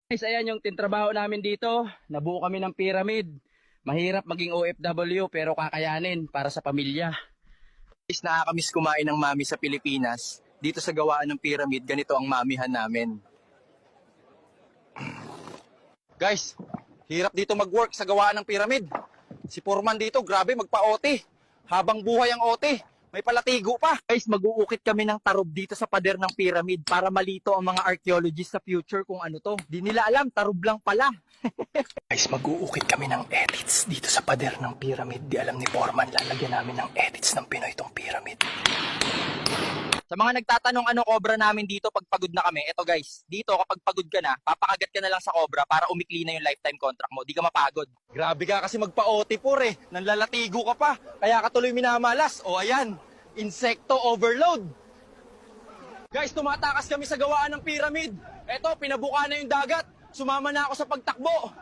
Guys, ayan yung tinrabaho namin dito. Nabuo kami ng pyramid. Mahirap maging OFW pero kakayanin para sa pamilya. Guys, nakakamiss kumain ng mami sa Pilipinas. Dito sa gawaan ng pyramid, ganito ang mamihan namin. Guys, hirap dito mag-work sa gawaan ng pyramid. Si Foreman dito, grabe, magpa-OT. Habang buhay ang OT, may palatigo pa. Guys, mag-uukit kami ng tarob dito sa pader ng pyramid para malito ang mga archaeologists sa future kung ano to. Di nila alam, tarob lang pala. Guys, mag-uukit kami ng edits dito sa pader ng pyramid. Di alam ni Foreman, lalagyan namin ng edits ng Pinoy itong pyramid. Sa mga nagtatanong ano cobra namin dito pag pagod na kami, eto guys, dito kapag pagod ka na, papakagat ka na lang sa cobra para umikli na yung lifetime contract mo, di ka mapagod. Grabe ka kasi magpa-OT por eh, nanlalatigo ka pa, kaya ka tuloy minamalas. O ayan, insekto overload. Guys, tumatakas kami sa gawaan ng pyramid. Eto, pinabuka na yung dagat, sumama na ako sa pagtakbo.